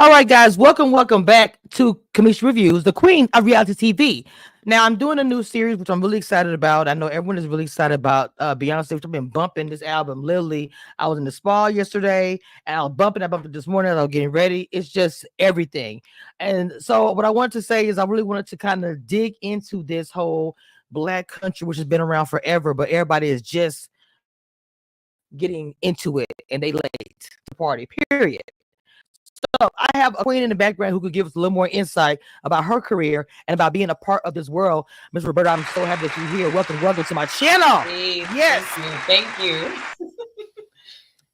All right, guys, welcome back to Kamisha Reviews, the queen of reality TV. Now, I'm doing a new series, which I'm really excited about. I know everyone is really excited about Beyonce, which I've been bumping this album. Literally, I was in the spa yesterday, and I bumped it this morning as I was getting ready. It's just everything. And so, what I wanted to say is, I really wanted to kind of dig into this whole Black country, which has been around forever, but everybody is just getting into it, and they late to party, period. So I have a queen in the background who could give us a little more insight about her career and about being a part of this world. Miss Roberta, I'm so happy that you're here. Welcome to my channel. Please, Yes. thank you.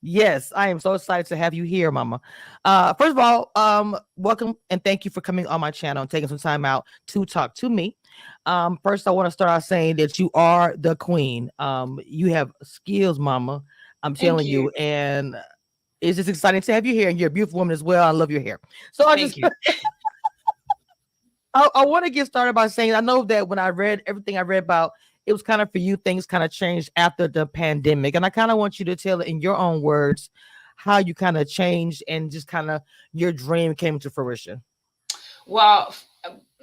Yes, I am so excited to have you here, Mama. First of all, welcome and thank you for coming on my channel and taking some time out to talk to me. First, I want to start out saying that you are the queen. You have skills, Mama. I'm telling you, and it's just exciting to have you here, and you're a beautiful woman as well. I love your hair. So Thank you. I want to get started by saying I know that when I read everything I read about, it was kind of for you, things kind of changed after the pandemic. And I kind of want you to tell it in your own words how you kind of changed and just kind of your dream came to fruition. Well,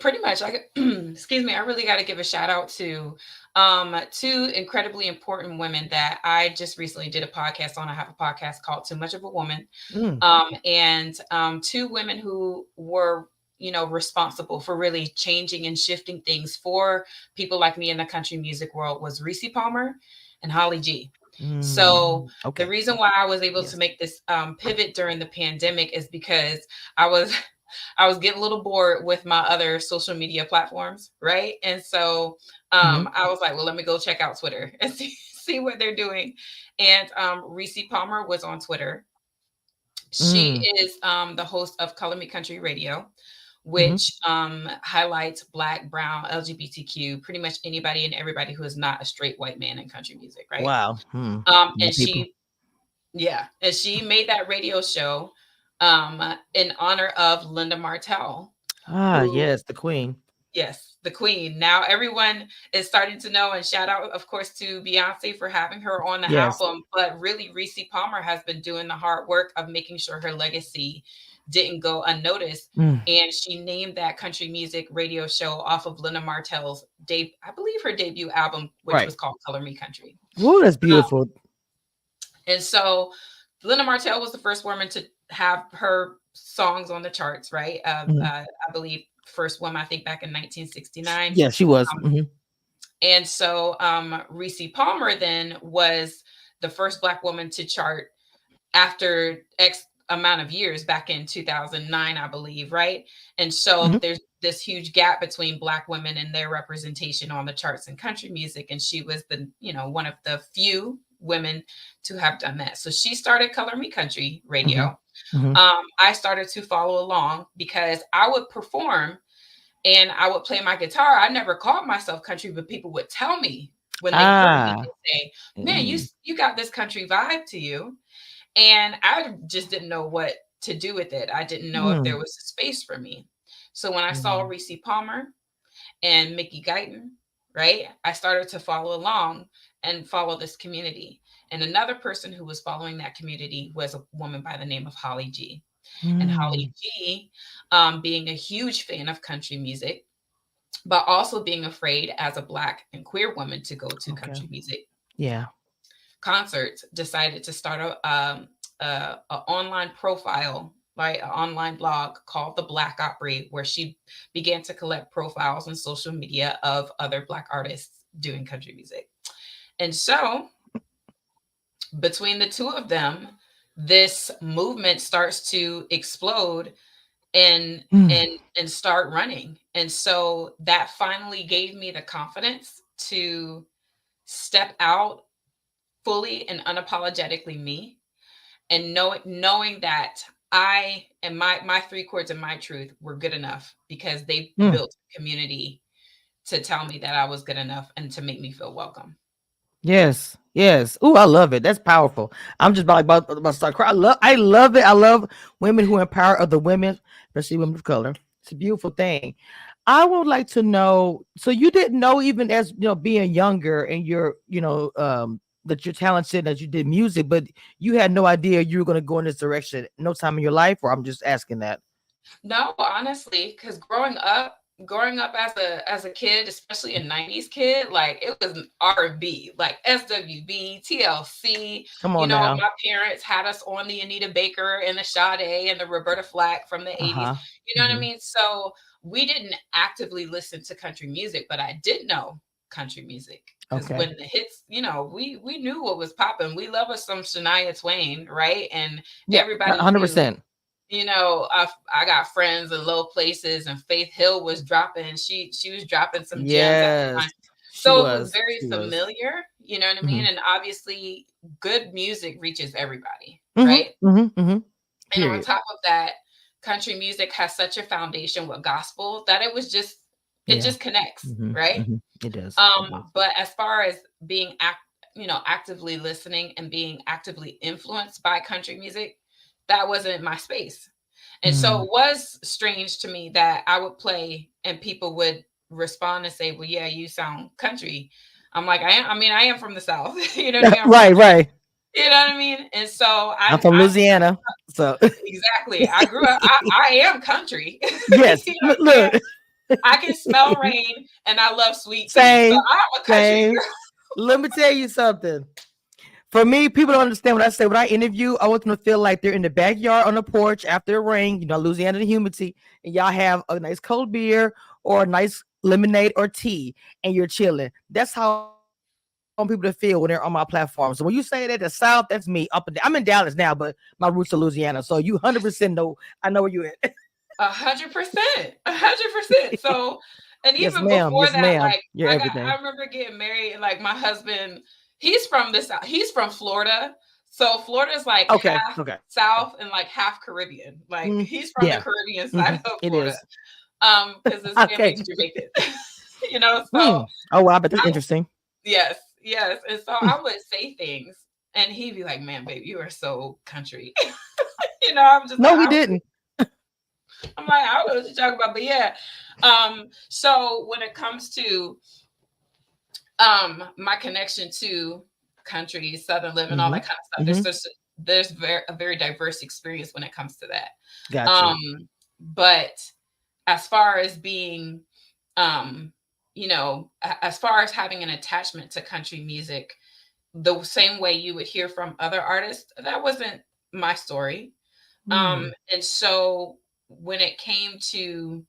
pretty much, excuse me, I really got to give a shout out to two incredibly important women that I just recently did a podcast on. I have a podcast called Too Much of a Woman. And two women who were responsible for really changing and shifting things for people like me in the country music world was Reese Palmer and Holly G. So the reason why I was able to make this pivot during the pandemic is because I was getting a little bored with my other social media platforms, right? And so I was like, well, let me go check out Twitter and see what they're doing. And Reese Palmer was on Twitter. She is the host of Color Me Country Radio, which highlights Black, brown, LGBTQ, pretty much anybody and everybody who is not a straight white man in country music, right? Wow. And she made that radio show in honor of Linda Martell. Yes, the queen. Yes, the queen. Now everyone is starting to know, and shout out, of course, to Beyonce for having her on the album. But really, Reese Palmer has been doing the hard work of making sure her legacy didn't go unnoticed. And she named that country music radio show off of Linda Martell's I believe her debut album, which was called Color Me Country. Oh, that's beautiful. And so Linda Martell was the first woman to have her songs on the charts, right? I believe first woman, I think, back in 1969. Yeah, she was. And so Reese Palmer then was the first Black woman to chart after X amount of years, back in 2009, I believe, right? And so there's this huge gap between Black women and their representation on the charts in country music. And she was the, one of the few women to have done that. So she started Color Me Country Radio. I started to follow along because I would perform and I would play my guitar. I never called myself country, but people would tell me when they heard me, they'd say, man, you got this country vibe to you. And I just didn't know what to do with it. I didn't know if there was a space for me. So when I saw Reese Palmer and Mickey Guyton, right, I started to follow along and follow this community. And another person who was following that community was a woman by the name of Holly G. And Holly G, being a huge fan of country music, but also being afraid as a Black and queer woman to go to country music concerts, decided to start a online profile, right, an online blog called the Black Opry, where she began to collect profiles on social media of other Black artists doing country music. And so between the two of them, this movement starts to explode and start running. And so that finally gave me the confidence to step out fully and unapologetically me, and knowing that I and my three chords and my truth were good enough, because they built a community to tell me that I was good enough and to make me feel welcome. Yes. Oh, I love it. That's powerful. I'm just about to start crying. I love it. I love women who empower other women, especially women of color. It's a beautiful thing. I would like to know, so you didn't know, even as being younger and you're that you're talented, that you did music, but you had no idea you were going to go in this direction no time in your life? Or I'm just asking that. No, honestly, because growing up as a kid, especially a 90s kid, like it was an R&B, like SWB, TLC. Come You on know, now. my parents had us on the Anita Baker and the Sade and the Roberta Flack from the 80s. Uh-huh. You know what I mean? So we didn't actively listen to country music, but I did know country music because Okay. when the hits, you know, we knew what was popping. We love us some Shania Twain, right? And Yeah, everybody knew, 100%. you know, I got friends in low places, and Faith Hill was dropping. She was dropping some gems at the Yes. time, She so it was was. very She was. familiar. You know what I mean? Mhm. And obviously, good music reaches everybody, Mhm. right? Mhm. Mhm. And on Period. top of that, country music has such a foundation with gospel that it Yeah. just connects, Mhm. right? Mhm. It does. It does. But as far as you know, actively listening and being actively influenced by country music, that wasn't my space. And so Mm. it was strange to me that I would play and people would respond and say, "Well, yeah, you sound country." I'm like, I am from the South. You know what I mean? Right, right. You know what I mean? And so I'm from I Louisiana. So exactly. I grew up. I am country. yes. You know Look, what I'm saying? look. I can smell rain, and I love sweet tea. So Same. I'm a country Same. girl. Let me tell you something. For me, people don't understand what I say. When I interview, I want them to feel like they're in the backyard on the porch after it rain, Louisiana, the humidity, and y'all have a nice cold beer or a nice lemonade or tea, and you're chilling. That's how I want people to feel when they're on my platform. So when you say that the South, that's me up and down. I'm in Dallas now, but my roots are Louisiana. So you 100% know I know where you at. 100%, 100%. So, and Yes, even ma'am. before Yes, that, ma'am. like You're I everything. remember getting married, and like my husband, he's from Florida. So Florida's like Okay. half Okay. South and like half Caribbean. Like Mm, he's from the yeah. Caribbean Hmm. side of It Florida. is. Because his Okay. family's Jamaican. You know, so Hmm. Oh, wow. But that's I, interesting. yes, yes. And so Hmm. I would say things, and he'd be like, "Man, babe, you are so country." You know, I'm just like, No, he didn't. I don't know what you're talking about, but yeah. So when it comes to my connection to country, southern living, all Hmm. that kind of stuff, Hmm. a very diverse experience when it comes to that. Got you. Um, but as far as being um, you know, as far as having an attachment to country music, the same way you would hear from other artists, that wasn't my story. Mm. And so when it came to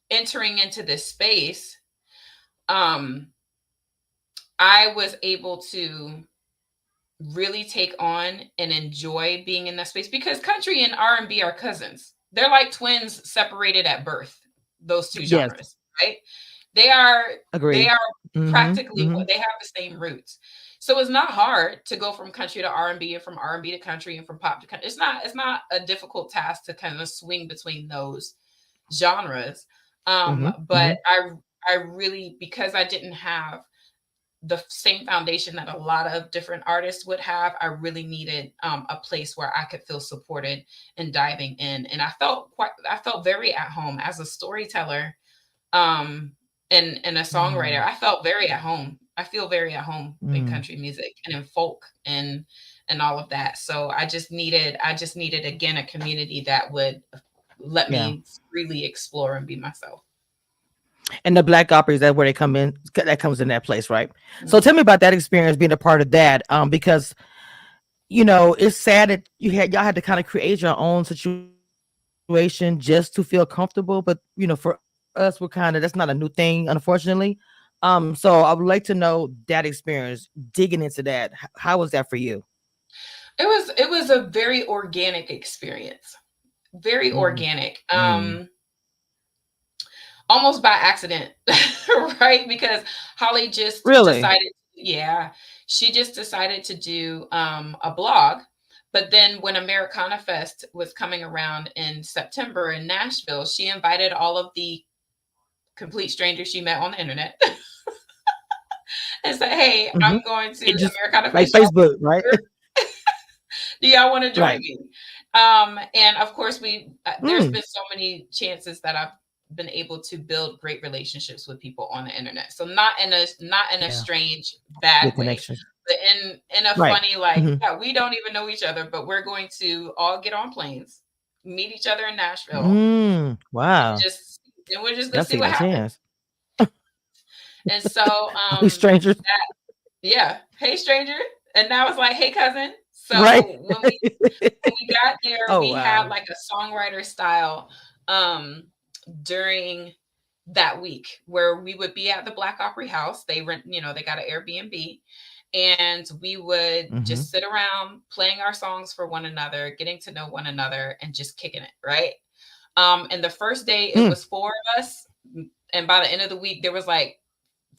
entering into this space, um, I was able to really take on and enjoy being in that space because country and R&B are cousins. They're like twins separated at birth, those two Yes. genres, right? They are they Agree. are Hmm. practically Hmm. they have the same roots. So it's not hard to go from country to R&B and from R&B to country and from pop to country. It's not a difficult task to kind of swing between those genres. Hmm. But Hmm. I really, because I didn't have the same foundation that a lot of different artists would have, I really needed a place where I could feel supported and diving in. And I felt very at home as a storyteller, um, and a songwriter. Mm. I felt very at home. I feel very at home in Mm. country music and in folk and all of that. So I just needed again a community that would let Yeah. me freely explore and be myself. And the Black Opry, is that where they come in? That comes in that place, right? So Mhm. tell me about that experience being a part of that. Because it's sad that y'all had to kind of create your own situation just to feel comfortable. But for us, we're kind of, that's not a new thing, unfortunately. So I would like to know that experience, digging into that. How was that for you? It was a very organic experience. Very Mm. organic. Mm. Almost by accident, right? Because Holly just Really? decided, yeah, she just decided to do a blog. But then when Americana Fest was coming around in September in Nashville, she invited all of the complete strangers she met on the internet and said, "Hey, Hmm. I'm going to It just Americana like Fest. Y'all, Facebook, right? do y'all want to join Right. me?" And of course, there's Mm. been so many chances that I've been able to build great relationships with people on the internet. So not in a Yeah. strange Good bad way, connection. but in a Right. funny like, Hmm. yeah, we don't even know each other, but we're going to all get on planes, meet each other in Nashville, and Wow. we're just gonna Y'all see taking what a happens. chance. And so Are we strangers? yeah, hey stranger. And now it's like, hey cousin. Right. So when we got there, Oh we had wow. like a songwriter style during that week where we would be at the Black Opry house. They rent, they got an Airbnb, and we would Mm-hmm. just sit around playing our songs for one another, getting to know one another, and just kicking it, right? And the first day it was four of us, and by the end of the week there was like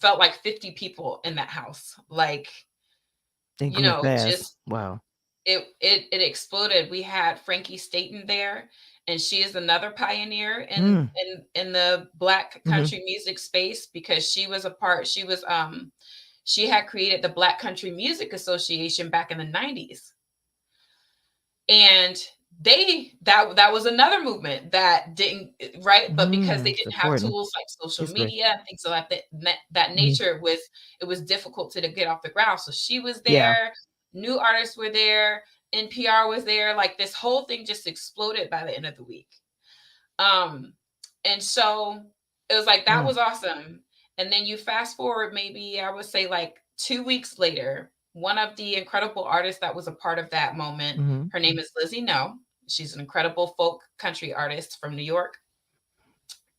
felt like 50 people in that house. Like, It grew fast. just Wow. it exploded. We had Frankie Staten there, and she is another pioneer in the Black Mm-hmm. country music space, because she had created the Black Country Music Association back in the 90s. And that was another movement that didn't, right, but because they It's didn't have important. tools like social History. media and things like that Mhm. nature, it was difficult to get off the ground. So she was Yeah. there, new artists were there, NPR was there, like this whole thing just exploded by the end of the week. And so it was like, that was awesome. And then you fast forward, maybe I would say like 2 weeks later, one of the incredible artists that was a part of that moment, Mm-hmm. her name is Lizzie No. She's an incredible folk country artist from New York.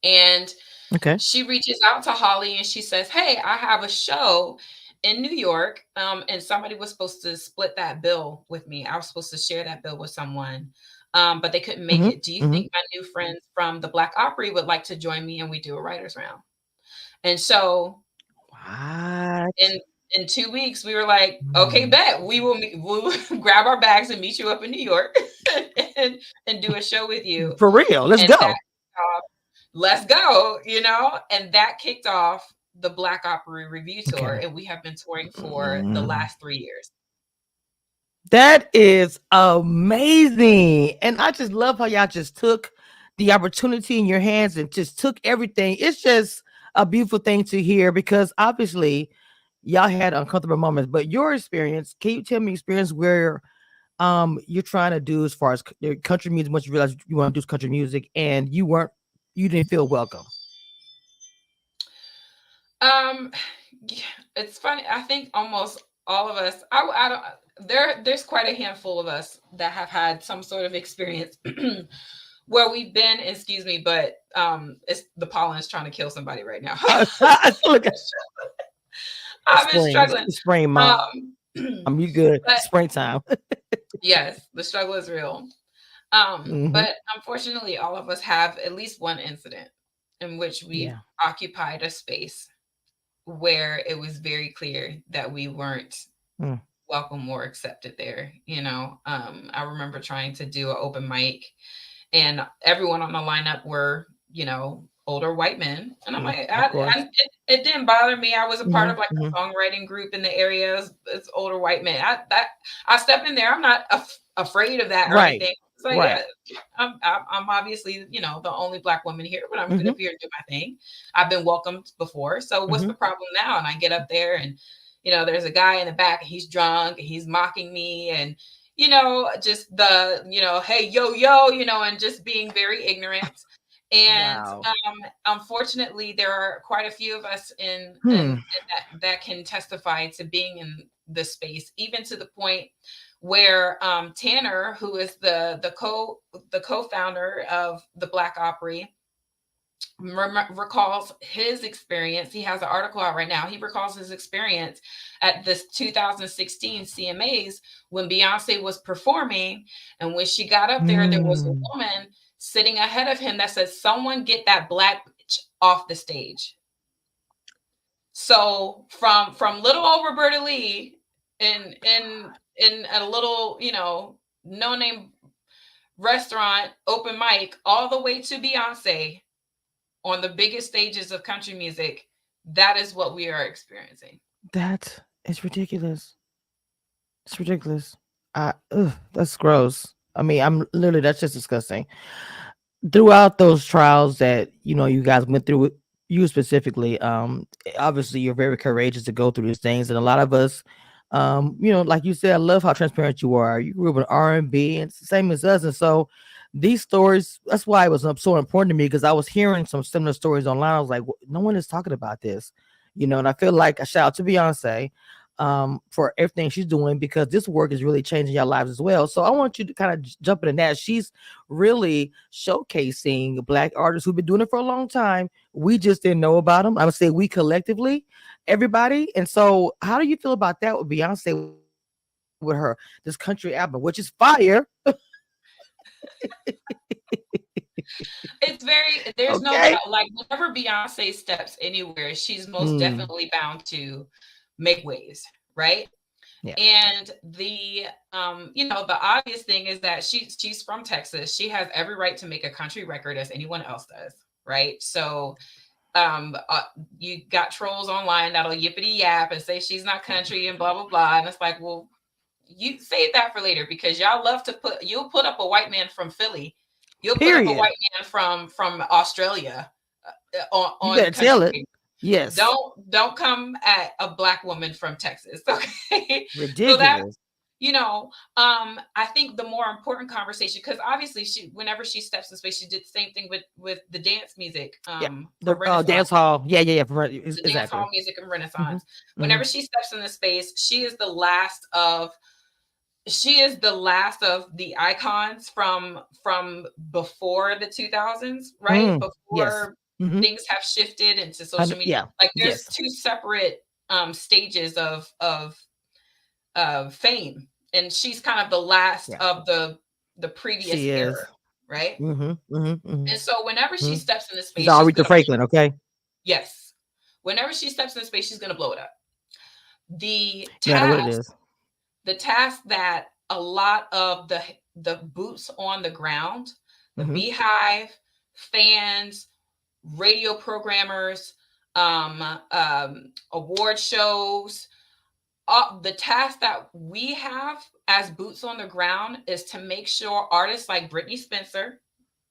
And Okay. she reaches out to Holly and she says, hey, I have a show in New York. And somebody was supposed to split that bill with me. I was supposed to share that bill with someone, but they couldn't make Mm-hmm. it. Do you Mm-hmm. think my new friends from the Black Opry would like to join me and we do a writer's round? And so What? in 2 weeks, we were like, okay, Mm. bet we'll grab our bags and meet you up in New York and do a show with you. For real. Let's And go. let's go, and that kicked off the Black Opry Review Tour, Okay. and we have been touring for the last 3 years. That is amazing. And I just love how y'all just took the opportunity in your hands and just took everything. It's just a beautiful thing to hear, because obviously y'all had uncomfortable moments, but your experience, can you tell me experience where you're trying to do as far as country music, once you realize you want to do country music and you didn't feel welcome? Um, it's funny. I think almost all of us. I don't. There's quite a handful of us that have had some sort of experience where we've been. Excuse me, but it's the pollen is trying to kill somebody right now. Look at I've been struggling. spring, mom. You good? But Springtime. yes, the struggle is real. But unfortunately, all of us have at least one incident in which we occupied a space where it was very clear that we weren't welcome or accepted there. I remember trying to do an open mic, and everyone on the lineup were, older white men. And I'm like, it didn't bother me. I was a part of like a songwriting group in the area. It's older white men. I step in there. I'm not afraid of that or anything. So yeah, I'm obviously, the only Black woman here, but I'm going to up here and do my thing. I've been welcomed before. So what's the problem now? And I get up there and, there's a guy in the back and he's drunk and he's mocking me and, just the, hey, yo, and just being very ignorant. And unfortunately, there are quite a few of us in that can testify to being in this space, even to the point where Tanner, who is the co-founder of the Black Opry, recalls his experience. He has an article out right now. He recalls his experience at this 2016 CMAs when Beyonce was performing, and when she got up there, there was a woman sitting ahead of him that said, "Someone get that Black bitch off the stage." So from little old Roberta Lee in a little, no name restaurant open mic, all the way to Beyonce on the biggest stages of country music, that is what we are experiencing. That is ridiculous. It's ridiculous. That's gross. I mean, that's just disgusting. Throughout those trials that you guys went through, you specifically, obviously you're very courageous to go through these things, and a lot of us, like you said, I love how transparent you are. You grew up in R&B, and it's the same as us, and so these stories, that's why it was so important to me, because I was hearing some similar stories online. I was like, no one is talking about this, and I feel like a shout out to Beyonce for everything she's doing, because this work is really changing your lives as well. So I want you to kind of jump into that. She's really showcasing Black artists who've been doing it for a long time. We just didn't know about them. I would say we collectively, everybody. And so how do you feel about that with Beyonce, with her, this country album, which is fire? It's very, there's no Okay. doubt, like whenever Beyonce steps anywhere, she's most Mm, definitely bound to make waves, right? yeah. And the the obvious thing is that she's from Texas. She has every right to make a country record as anyone else does, right? So you got trolls online that'll yippity yap and say she's not country and blah blah blah. And it's like, well, you save that for later, because y'all love to you'll put up a white man from Philly, you'll put up a Period. white man from Australia You on better tell country it. radio. Yes. Don't come at a Black woman from Texas, okay? So that, Ridiculous. I think the more important conversation, because obviously whenever she steps in space, she did the same thing with the dance music Yeah. The from Renaissance, dance hall. Yeah, yeah, yeah. the dance Exactly. hall music and Hmm. Renaissance. Hmm. Whenever she steps in the space, she is the last of the icons from before the 2000s, right? Yes. Before Hmm. things have shifted into social media. Yeah. Like there's Yes. two separate stages of fame, and she's kind of the last Yeah. of the previous She era, is. right? Hmm. Hmm. And so whenever she Hmm. steps into She's space, all she's Aretha gonna, Franklin. Okay. yes, whenever she steps into space, she's gonna blow it up. The No matter what it task is. the task that a lot of the boots on the ground, the Hmm. beehive, fans, radio programmers, award shows, the task that we have as boots on the ground is to make sure artists like Brittany Spencer,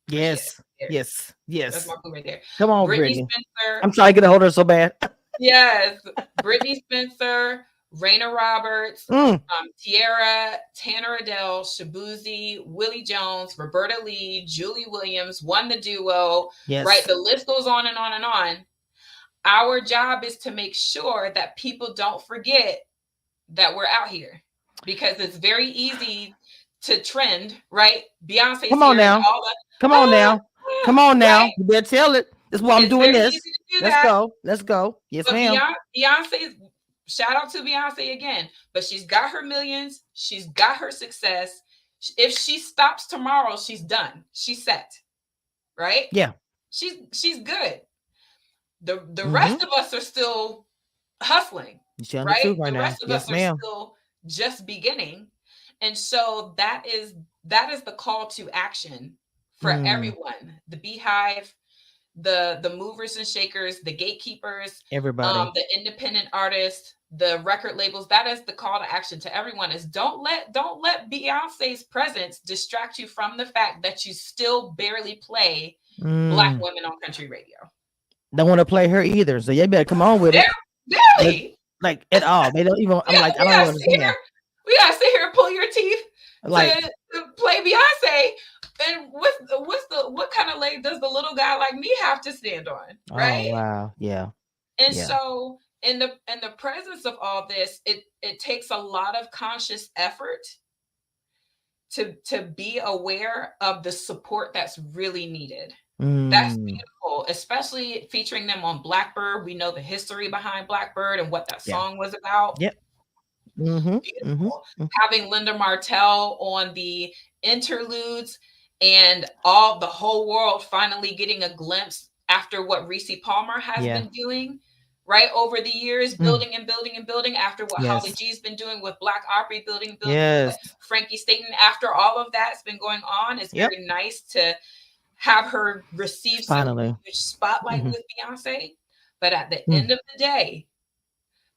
where she at? Yes. There, Yes. that's Yes. my boo right there. Come on, Brittany Brittany. Spencer, I'm trying to get a hold of her so bad. yes, Brittany Spencer, Raina Roberts, Mm. Tierra, Tanner Adele, Shabuzi, Willie Jones, Roberta Lee, Julie Williams, One the Duo, right? Yes. The list goes on and on and on. Our job is to make sure that people don't forget that we're out here, because it's very easy to trend, right? Beyonce's Come on here and now. all the, Come on now. Come on right? now. You better tell it. That's why I'm It's doing very this. easy to do Let's that. go. Let's go. Yes, But ma'am. Beyonce's, shout out to Beyonce again, but she's got her millions, she's got her success. If she stops tomorrow, she's done. She's set, right? Yeah. She's good. The Mm-hmm. rest of us are still hustling, You're telling the right? truth right The now. rest of us Yes, are ma'am. still just beginning. And so that is the call to action for Mm. everyone. The beehive, the movers and shakers, the gatekeepers, Everybody. the independent artists, the record labels. That is the call to action to everyone: is don't let Beyonce's presence distract you from the fact that you still barely play Black Mm. women on country radio. Don't want to play her either. So you better come on with it. Like, Barely. like at all. They don't even. I'm like, I We don't even gotta sit understand. here. We gotta sit here and pull your teeth Like, to play Beyonce. And what kind of leg does the little guy like me have to stand on, oh right? wow, yeah, And yeah, so in the presence of all this, it takes a lot of conscious effort to be aware of the support that's really needed. That's mm, beautiful, especially featuring them on Blackbird. We know the history behind Blackbird and what that yeah, song was about. yep. Mm-hmm. Mm-hmm. Beautiful. Having Linda Martell on the interludes, and all the whole world finally getting a glimpse after what Reese Palmer has Yeah. been doing, right, over the years, Mm. building and building and building, after what Holly Yes. G's been doing with Black Opry, building and building, Yes. Frankie Staten, after all of that's been going on. It's Yep. very nice to have her receive such a Finally. huge spotlight Mm-hmm. with Beyonce. But at the Mm. end of the day,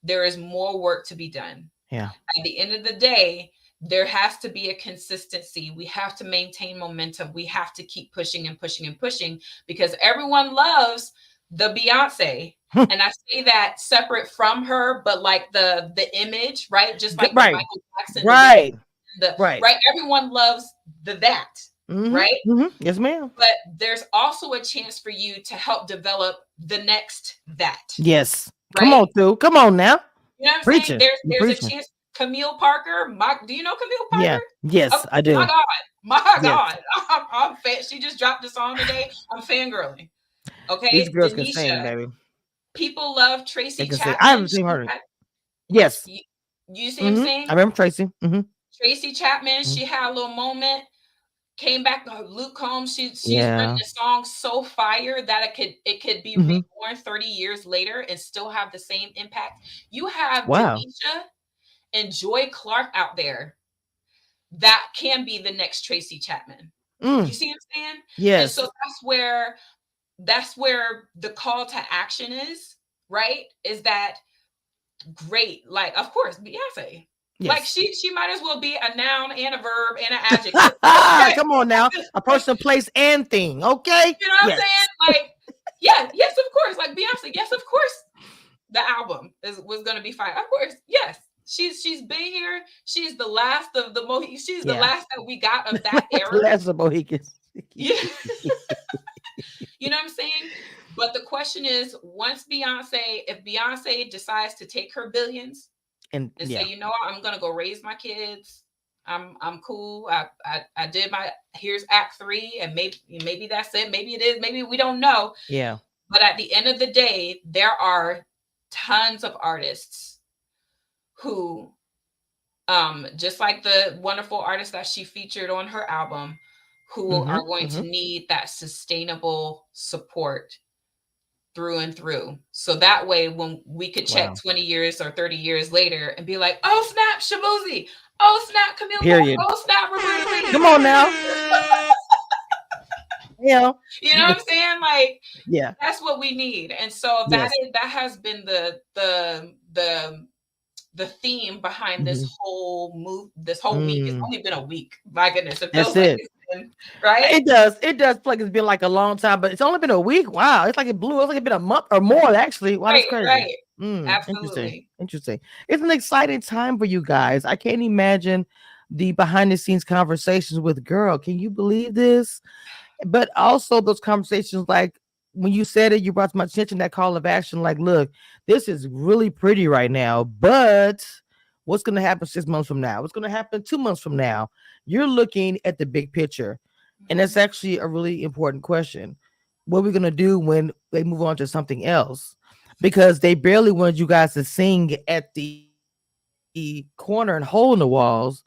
there is more work to be done. Yeah. At the end of the day, there has to be a consistency. We have to maintain momentum. We have to keep pushing and pushing and pushing, because everyone loves the Beyonce. And I say that separate from her, but like the image, right? Just like the Right. Michael Jackson, Right. the Right. right. Everyone loves that. right? Yes, ma'am. But there's also a chance for you to help develop the next that, Yes. Come right? on, Sue. Come on now. You know what I'm saying? Preaching. You There's a preaching. chance. Camille Parker, do you know Camille Yeah. Parker? Yes, Oh I my do. God, my Yes. God, I'm fan. She just dropped a song today. I'm fangirling. These Okay, girls can sing, Denisha. baby. People love They Tracy can sing. I Chapman. haven't seen her. Yes. You, you see him I sing? remember Tracy. Tracy Chapman. She had a little moment. Came back to Luke Combs. She's written Yeah. a song so fire that it could be reborn 30 years later and still have the same impact. You have Wow. Denisha and Joy Clark out there that can be the next Tracy Chapman. You see what I'm saying? And so Yes. that's where the call to action is, right? Is that great? Like, of course, Beyonce. Like Yes. she might as well be a noun and a verb and an adjective. Okay. Come on now. A person, place, and thing. Okay. You know what I'm Yes. saying? Like, yeah, yes, of course. Like Beyonce, yes, of course. The album was gonna be fine. Of course, yes. She's been here. She's the last of the she's the Yeah. last that we got of that era. Last of Mohicans. Yeah. You know what I'm saying? But the question is, if Beyonce decides to take her billions And and yeah. say, you know what, I'm gonna go raise my kids. I'm cool. I did my here's act 3, and maybe that's it. Maybe it is, maybe we don't know. Yeah. But at the end of the day, there are tons of artists who, just like the wonderful artists that she featured on her album, who are going to need that sustainable support through and through. So that way, when we could check 20 years or 30 years later and be like, oh, snap, Shaboozey. Oh, snap, Camille Period. Parker. Oh, snap, Roberta. Come on now. Yeah. You know what I'm saying? Like, Yeah. that's what we need. And so that has been the theme behind this whole week. It's only been a week. My goodness, it feels like it's been, right? It does. It does feel like it's been like a long time, but it's only been a week. Wow. It's like it blew. It's like it's been a month or more, actually. Wow, that's crazy. Right. Interesting. Absolutely. It's an exciting time for you guys. I can't imagine the behind the scenes conversations with girl. Can you believe this? But also those conversations, like when you said it, you brought to my attention that call of action. Like, look, this is really pretty right now, but what's going to happen 6 months from now? What's going to happen 2 months from now? You're looking at the big picture. And that's actually a really important question. What are we going to do when they move on to something else? Because they barely wanted you guys to sing at the corner and hole in the walls.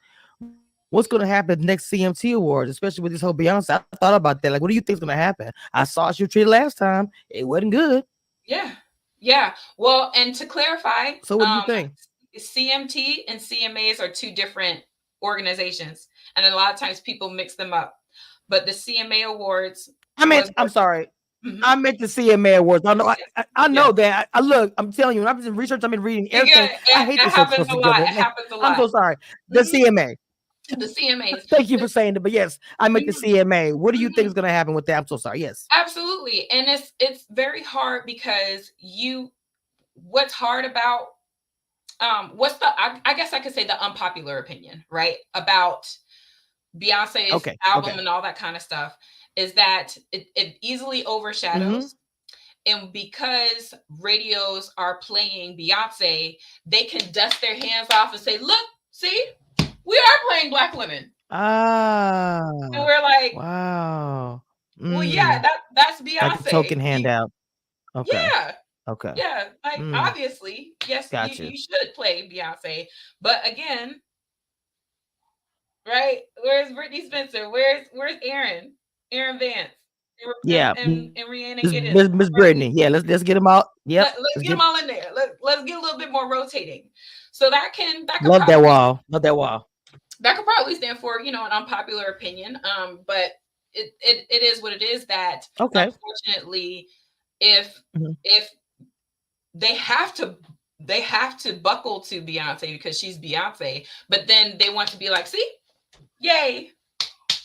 What's going to happen at the next CMT Awards, especially with this whole Beyonce? I thought about that. Like, what do you think is going to happen? I saw you treated last time. It wasn't good. Yeah. Well, and to clarify, So what do you think? CMT and CMAs are two different organizations, and a lot of times people mix them up. But the CMA Awards. I'm sorry. I meant the CMA Awards. I know that. Look, I'm telling you, when I've been researching, I've been reading everything. I hate this whole stuff together. It happens a lot. I'm so sorry. The CMA. The CMAs. Thank you for saying it, but yes, I meant the CMA. What do you think is going to happen with that? I'm so sorry. Yes, absolutely, and it's very hard because what's hard about what's the I guess I could say the unpopular opinion, right, about Beyonce's album and all that kind of stuff is that it easily overshadows. And because radios are playing Beyonce, they can dust their hands off and say, look, see, we are playing Black women. And we're like, wow. Well, yeah, that's Beyonce. Like a token handout. Okay. Yeah. Okay. Yeah. Like, obviously, yes, you should play Beyonce. But again, right? Where's Brittany Spencer? Where's Aaron Vance? And Rhiannon Giddens. Miss Brittany. Yeah, let's get them out. Yep. Let's get them all in there. Let's get a little bit more rotating. So that could love that wall. Love that wall. That could probably stand for, an unpopular opinion. But it is what it is, that unfortunately, if they have to buckle to Beyonce because she's Beyonce, but then they want to be like, see, yay,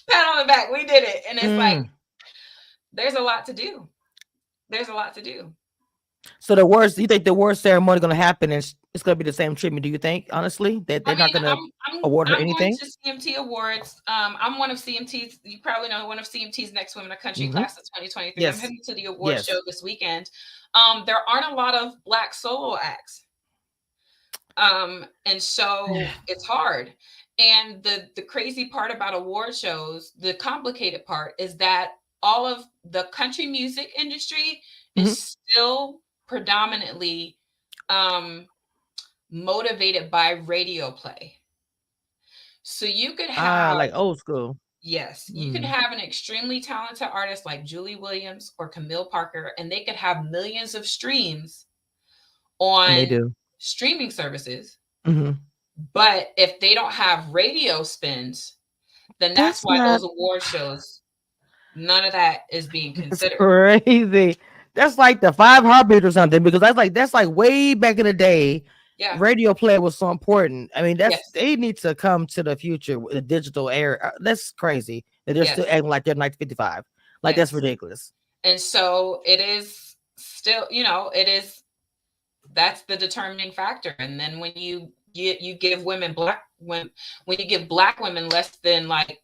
pat on the back, we did it. And it's like, there's a lot to do. So the worst, you think the worst ceremony going to happen and it's going to be the same treatment? Do you think, honestly, that I they're not mean, going to award her I'm going anything? to CMT Awards. I'm one of CMT's. You probably know one of CMT's Next Women of Country Hmm. class of 2023. I'm Yes. heading to the award show Yes. this weekend. There aren't a lot of Black solo acts, and so it's hard. And the crazy part about award shows, the complicated part, is that all of the country music industry Hmm. is still predominantly um, motivated by radio play. So you could Ah, have, like old school. yes, you could Mm. have an extremely talented artist like Julie Williams or Camille Parker, and they could have millions of streams And they on do. streaming services. Hmm. But if they don't have radio spins, then that's That's why not. those award shows, none of that is being That's considered. crazy. That's like the five heartbeats or something because that's like way back in the day. Yeah. Radio play was so important. I mean, that's Yes. they need to come to the future with the digital era. That's crazy that they're still Yes. acting like they're 1955. Like that's Yes. ridiculous. And so it is still, it is, that's the determining factor. And then when you give women when you give Black women less than like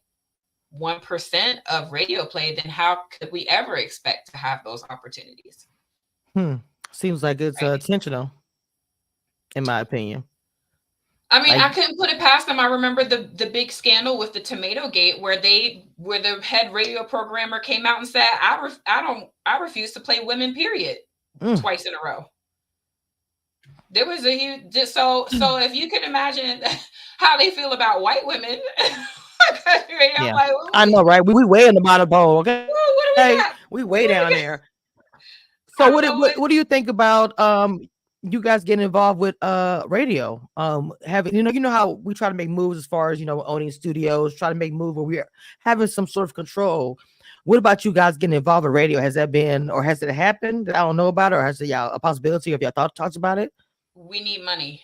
1% of radio play, then how could we ever expect to have those opportunities? Hmm. Seems like it's Right. intentional, in my opinion. I mean, Like, I couldn't put it past them. I remember the big scandal with the Tomato Gate, where the head radio programmer came out and said, I refuse to play women, period, mm. twice in a row. There was a huge, just so if you can imagine how they feel about white women. I'm Yeah, like, I know, right? We way in the bottom bowl. Okay, what do we we got? way What down do we got? there. So I what don't do- know what what. what do you think about you guys getting involved with radio? Having you know how we try to make moves as far as owning studios, try to make moves where we're having some sort of control. What about you guys getting involved with radio? Has that been or has it happened that I don't know about, or has it a possibility of y'all talks about it? We need money.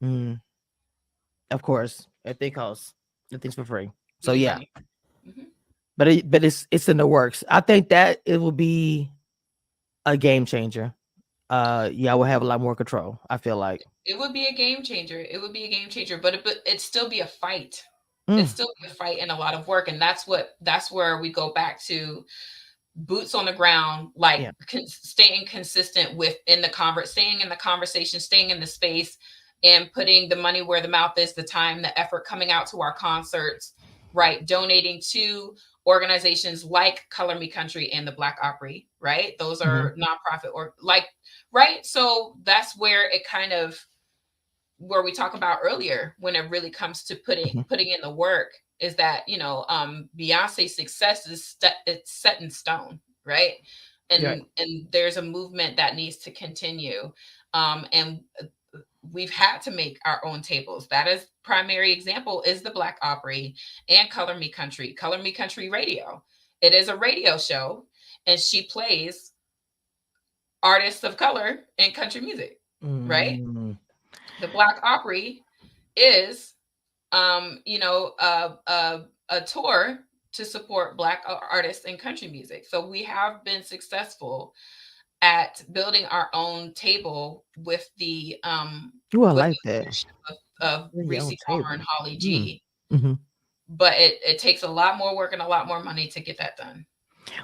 Mm, of course, if they cost, if things for free. We So need yeah, money. Mhm. but it's in the works. I think that it will be a game changer. Yeah, we'll have a lot more control. I feel like. It would be a game changer. It would be a game changer, but it'd still be a fight. It'd Mm, still be a fight and a lot of work, and that's where we go back to boots on the ground, like yeah. staying consistent within staying in the conversation, staying in the space, and putting the money where the mouth is, the time, the effort, coming out to our concerts, right? Donating to organizations like Color Me Country and the Black Opry, right? Those Hmm. are nonprofit or like, right? So that's where it kind of, where we talked about earlier, when it really comes to Hmm. putting in the work, is that Beyonce's success it's set in stone, right? Yeah. And there's a movement that needs to continue, and we've had to make our own tables. That is primary example is the Black Opry and Color Me Country Radio. It is a radio show, and she plays artists of color in country music, right? Mm, The Black Opry is a tour to support Black artists in country music. So we have been successful at building our own table ooh, I with like the that. leadership of Bring your Reese own Palmer and table. Holly Mm. G. Hmm. But it takes a lot more work and a lot more money to get that done.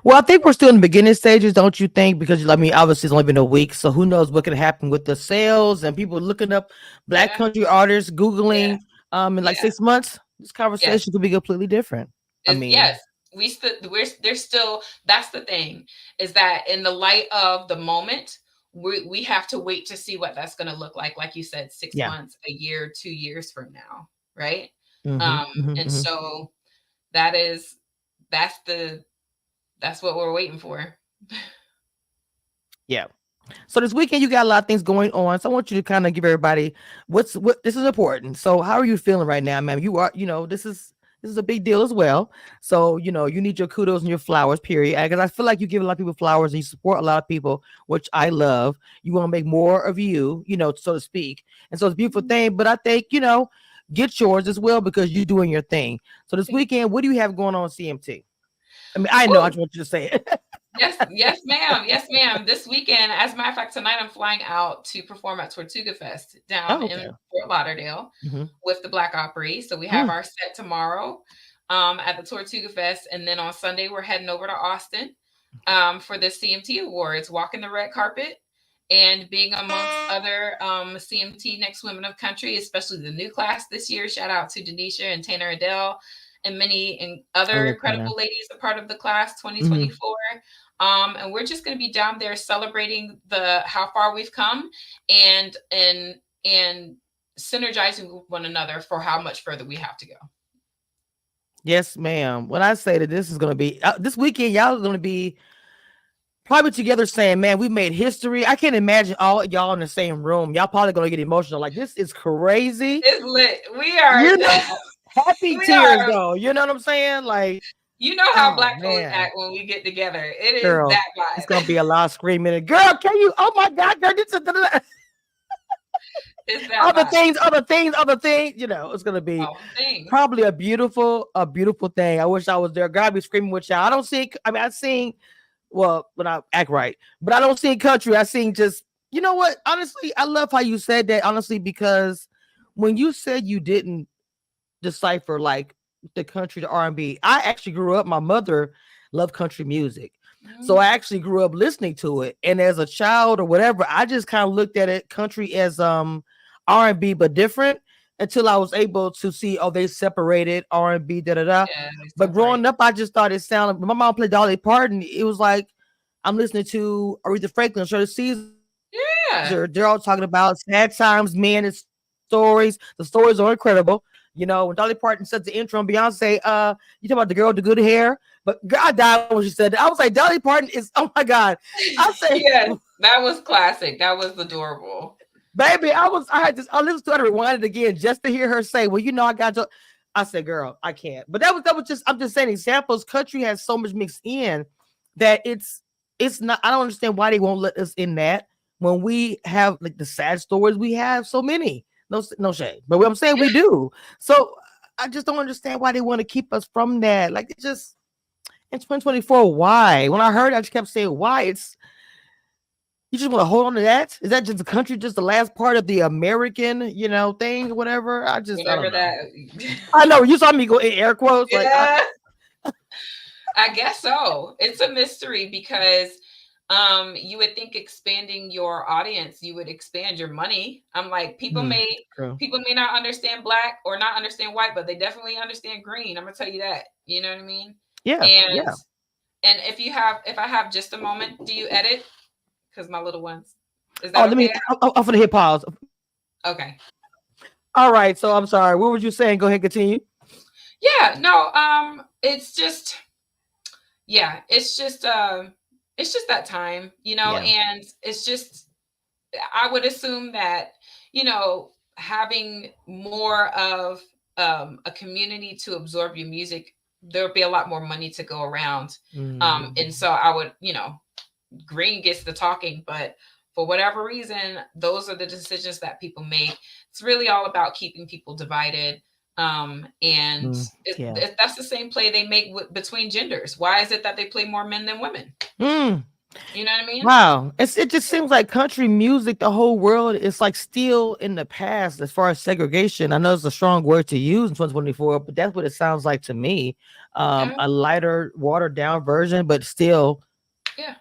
Well, I think we're still in the beginning stages, don't you think? Because I mean, obviously, it's only been a week, so who knows what could happen with the sales and people looking up Black Yeah, country artists, yeah, googling. In like yeah. 6 months, this Yes. conversation could be completely different. I mean, Yes. There's still, that's the thing, is that in the light of the moment, we have to wait to see what that's going to look like you said, six yeah. months, a year, 2 years from now, right? Hmm. And Hmm. so that is that's the that's what we're waiting for. Yeah. So this weekend you got a lot of things going on. So I want you to kind of give everybody what this is important. So how are you feeling right now, ma'am? You are, this is a big deal as well. So you need your kudos and your flowers, period. Because I feel like you give a lot of people flowers and you support a lot of people, which I love. You want to make more of you, so to speak. And so it's a beautiful thing. But I think get yours as well because you're doing your thing. So this weekend, what do you have going on CMT? I mean, I know. I Woo! just want you to say it. Yes, yes, ma'am. Yes, ma'am. This weekend, as a matter of fact, tonight I'm flying out to perform at Tortuga Fest down Oh, in okay. Fort Lauderdale Hmm. with the Black Opry. So we have our set tomorrow at the Tortuga Fest, and then on Sunday we're heading over to Austin for the CMT Awards, walking the red carpet and being amongst other CMT Next Women of Country, especially the new class this year. Shout out to Denisha and Tanner Adele and many and I other love Tanner. incredible ladies a part of the class Hmm. 2024. And we're just going to be down there celebrating the how far we've come and and synergizing with one another for how much further we have to go. Yes, ma'am. When I say that this is going to be this weekend, y'all are going to be probably together saying, "Man, we made history." I can't imagine all y'all in the same room. Y'all probably going to get emotional. Like this is crazy. It's lit. We are You know, happy we tears are though. You know what I'm saying? Like, you know how oh black folks man, act when we get together. It is girl, that it's vibe. gonna be a lot of screaming. And girl, can you? Oh my God, girl, this is It's that other vibe. things, other things, other things. You know, it's gonna be All the things. probably a beautiful thing. I wish I was there. God be screaming with y'all. I don't see. I mean, I sing. Well, when I act right, but I don't sing country. I sing just. You know what? Honestly, I love how you said that. Honestly, because when you said you didn't decipher like the country to R&B. I actually grew up, my mother loved country music. So I Mm, actually grew up listening to it. And as a child or whatever, I just kind of looked at it country as R&B but different until I was able to see they separated R&B da da da. yeah, they But separate. growing up I just thought it sounded when my mom played Dolly Parton, it was like I'm listening to Aretha Franklin, Shirley Caesar. They're all Yeah. talking about sad times, men and stories. The stories are incredible. You know, when Dolly Parton said the intro and Beyonce, you talking about the girl with the good hair, but God died when she said that. I was like, Dolly Parton is, oh my God. I said, Yes, that was classic. That was adorable. baby, I listened to it and rewind it again just to hear her say, well, you know, I got to. I said, girl, I can't. But that was just, I'm just saying examples. Country has so much mixed in that it's not, I don't understand why they won't let us in that when we have like the sad stories. We have so many. No shame. But what I'm saying we do. So I just don't understand why they want to keep us from that. Like it just in 2024, why? When I heard, I just kept saying, why? It's you just want to hold on to that? Is that just the country, just the last part of the American, thing, whatever? I don't Whatever know. that. I know you saw me go in air quotes, like, Yeah, I guess so. It's a mystery because you would think expanding your audience, you would expand your money. I'm like, true. people may not understand black or not understand white, but they definitely understand green. I'm gonna tell you that. You know what I mean? Yeah, And yeah. and if I have just a moment, do you edit? Because my little ones. Is Oh, that let me. okay? I'm gonna hit pause. Okay. All right. So I'm sorry. What were you saying? Go ahead, continue. Yeah, no, it's just yeah, it's just that time, Yeah. and it's just I would assume that, having more of a community to absorb your music, there would be a lot more money to go around. And Mm. so I would, Green gets the talking, but for whatever reason, those are the decisions that people make. It's really all about keeping people divided. And Yeah. that's the same play they make between genders. Why is it that they play more men than women? Mm. You know what I mean? Wow. It just seems like country music, the whole world is like still in the past as far as segregation. I know it's a strong word to use in 2024, but that's what it sounds like to me. Yeah, A lighter, watered down version, but still yeah,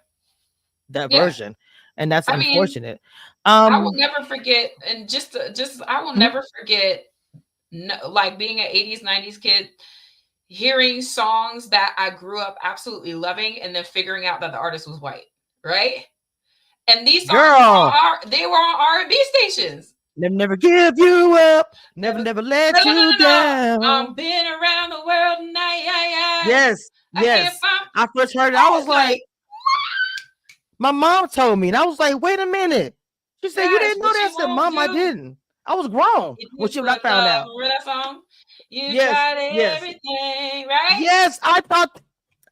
that yeah. version. And that's I mean, unfortunate. I will Um, never forget, and just I will mhm. never forget, like being an 80s, 90s kid, hearing songs that I grew up absolutely loving, and then figuring out that the artist was white, right? And these songs Girl, they were on R&B stations. never give you up, never, Never, never no, let no, no, you no, no. down. Been around the world tonight, yeah, yeah. Yes, I can't yes. find. I first heard it. I I was was like, like, my mom told me, and I was like, wait a minute. She said, you yes, didn't know what that? I you said, won't Mom, I do. didn't. I was grown If when you when I put found love, out. remember that song? You Yes, tried yes, everything, right? yes.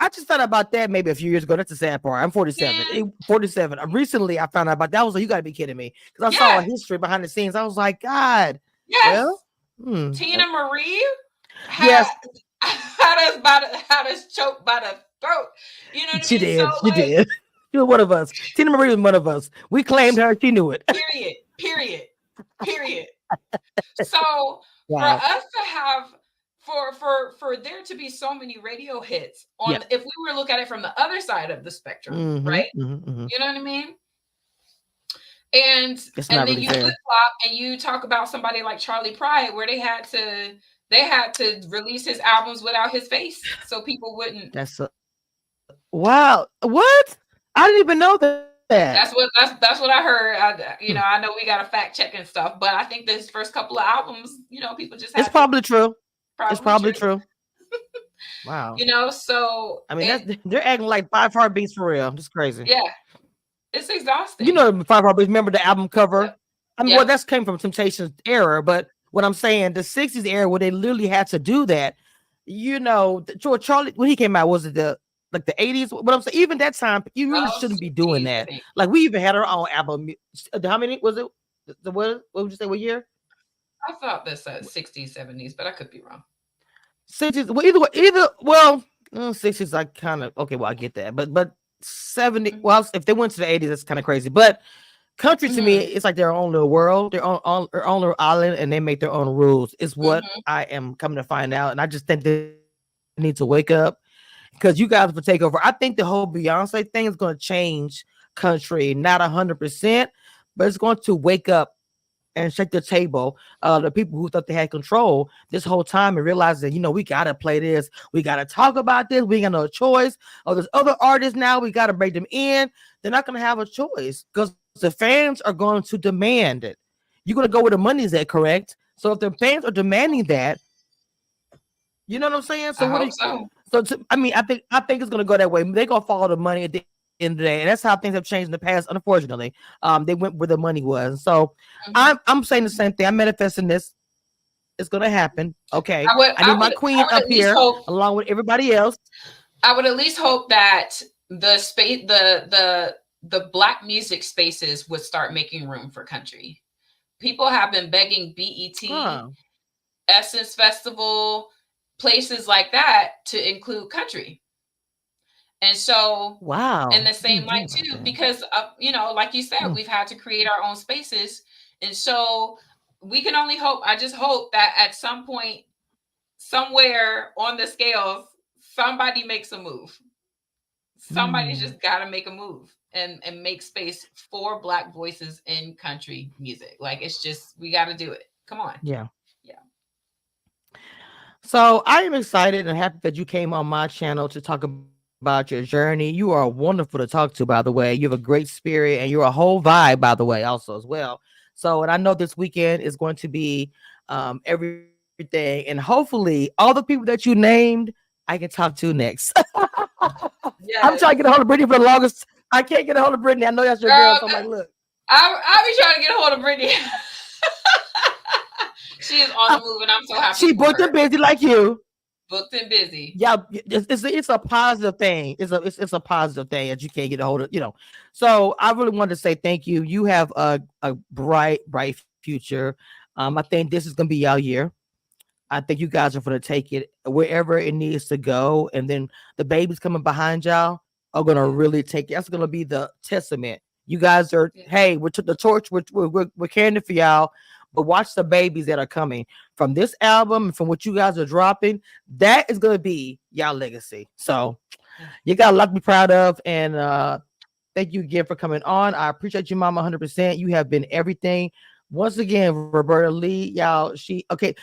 I just thought about that maybe a few years ago. That's the sad part. I'm 47. Yeah. 47. Recently, I found out about that. I was like, you got to be kidding me. Because I saw a Yes. history behind the scenes. I was like, God, well, Yes. hmm. Tina Marie had Yes, had us choked by the throat. You know what I She mean? So did. She like, did. She was one of us. Tina Marie was one of us. We claimed her. She knew it. period, period, period. So for Wow. us to have for there to be so many radio hits Yeah. on, if we were to look at it from the other side of the spectrum, Mm-hmm. right? Mm-hmm. Mm-hmm. You know what I mean? And It's and not then really you flip fair. flop and you talk about somebody like Charlie Pride, where they had to release his albums without his face so people wouldn't. That's a wow. What? I didn't even know that. That's what I heard. Hmm. I know we got to fact check and stuff, but I think this first couple of albums, people just It's had to. probably true. It's Probably probably true. true. Wow. So I mean, they're acting like 5 Heartbeats for real. It's crazy. yeah, it's You exhausting. know, 5 Heartbeats. Remember the album cover? Yep. I mean, well, Yep. that's came from Temptations era, but what I'm saying, the '60s era where they literally had to do that. George Charlie when he came out, was it the '80s? What I'm saying, even that time, you really Oh, shouldn't be doing 60s, I that. think. Like we even had our own album. How many was it? What would you say? What year? I thought this 60s, 70s, but I could be wrong. '60s. Well, either '60s. I kind of okay. Well, I get that, but '70. Mhm. Well, if they went to the '80s, that's kind of crazy. But country to me, Mhm. it's like their own little world, their own little island, and they make their own rules. Is what Mhm. I am coming to find out, and I just think they need to wake up because you guys will take over. I think the whole Beyonce thing is going to change country, not 100%, but it's going to wake up and shake the table. The people who thought they had control this whole time and realize that we gotta play this, we gotta talk about this, we ain't got no choice. Oh, there's other artists now, we gotta bring them in. They're not gonna have a choice because the fans are going to demand it. You're gonna go where the money's at, correct? So if the fans are demanding that, you know what I'm saying? So I what? hope so. I mean, I think it's gonna go that way. They're gonna follow the money at the end of the day, and that's how things have changed in the past. Unfortunately, they went where the money was. So Mhm. I'm saying the same thing. I'm manifesting this. It's gonna happen. Okay, I would I I need my would I queen would up at least here hope along with everybody else. I would at least hope that the space the black music spaces would start making room for country. People have been begging BET, Huh? Essence Festival, places like that to include country. And so, in Wow. the I same didn't light know about too, that. because like you said, we've had to create our own spaces, and so we can only hope. I just hope that at some point, somewhere on the scales, somebody makes a move. Somebody's Mm, just got to make a move and make space for black voices in country music. Like it's just we got to do it. Come on, yeah. yeah. So I am excited and happy that you came on my channel to talk about your journey. You are wonderful to talk to, by the way. You have a great spirit and you're a whole vibe, by the way, also as well. So, and I know this weekend is going to be everything, and hopefully all the people that you named, I can talk to next. I'm trying to get a Yes, hold of Brittany for the longest. I can't get a hold of Brittany. I know that's your girl, girl. so I'm like, look, I'll be trying to get a hold of Brittany. She is on the uh, move, and I'm so happy she for booked her. and busy like you. Booked and busy. Yeah, it's a positive thing. It's a positive thing that you can't get a hold of. So I really wanted to say thank you. You have a bright future. I think this is gonna be y'all year. I think you guys are gonna take it wherever it needs to go, and then the babies coming behind y'all are gonna Yeah, really take it. That's gonna be the testament. You guys are, yeah, hey, we took the torch. We're carrying it for y'all. But watch the babies that are coming from this album and from what you guys are dropping. That is gonna be y'all legacy. So yeah. you got a lot to be proud of, and thank you again for coming on. I appreciate you, Mama, 100%. You have been everything. Once again, Roberta Lee, y'all. She okay.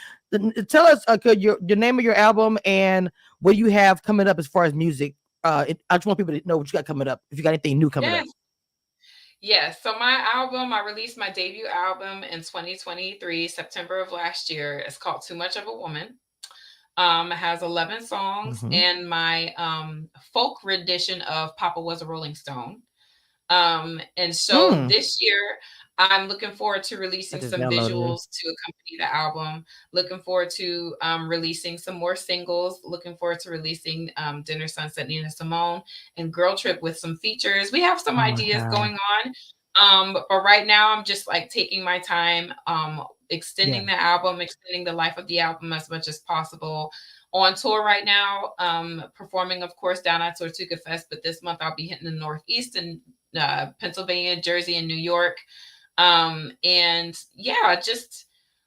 Tell us your name of your album and what you have coming up as far as music. I just want people to know what you got coming up. If you got anything new coming up. Yes, yes. So I released my debut album in 2023, September of last year. It's called Too Much of a Woman. It has 11 songs Mm-hmm. and my folk rendition of Papa Was a Rolling Stone. And so Mm. this year, I'm looking forward to I releasing just some downloaded it. visuals to accompany the album. Looking forward to releasing some more singles. Looking forward to releasing Dinner Sunset Nina Simone and Girl Trip with some features. We have some Oh my ideas god. going on. But right now, I'm just like taking my time, Yeah. extending the album, extending the life of the album as much as possible. on tour right now, performing, of course, down at Tortuga Fest. But this month I'll be hitting the Northeast and Pennsylvania, Jersey, and New York. And yeah, just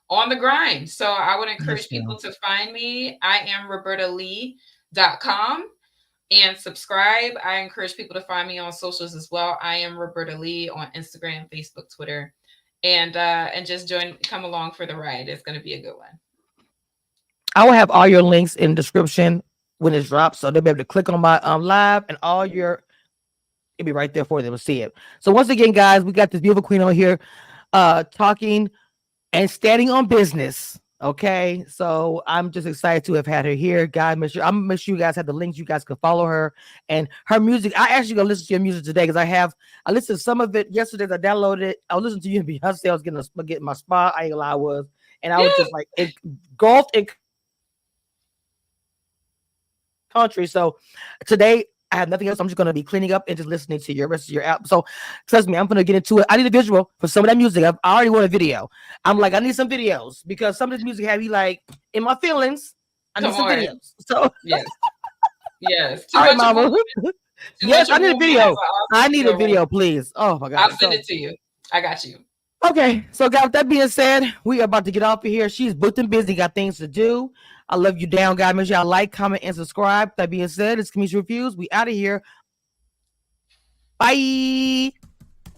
on the grind. So I would encourage people to find me. I am robertalee.com and subscribe. I encourage people to find me on socials as well. I am Roberta Lee on Instagram, Facebook, Twitter, and just come along for the ride. It's going to be a good one. I will have all your links in the description when it drops, so they'll be able to click on my live, and all your, it'll be right there for them to see it. So once again, guys, we got this beautiful queen on here talking and standing on business. Okay, so I'm just excited to have had her here, guys. I'm gonna make sure you guys have the links. You guys can follow her and her music. I actually gonna listen to your music today because I listened to some of it yesterday. I downloaded it. I was listening to you and Beyonce. I was getting my spot. I ain't gonna lie, I was, and I was just like engulfed in country. So today I have nothing else. I'm just gonna be cleaning up and just listening to your rest of your album. So trust me, I'm gonna get into it. I need a visual for some of that music. I already want a video. I'm like, I need some videos because some of this music have me like in my feelings. I need some videos. So yes. All right, mama. Yes, I need a video. I need a video, please. Oh my God. I'll send it to you. I got you. Okay, so guys, with that being said, we are about to get off of here. She's booked and busy, got things to do. I love you down, guys. Make sure y'all like, comment, and subscribe. That being said, it's Camille Reviews. We out of here. Bye.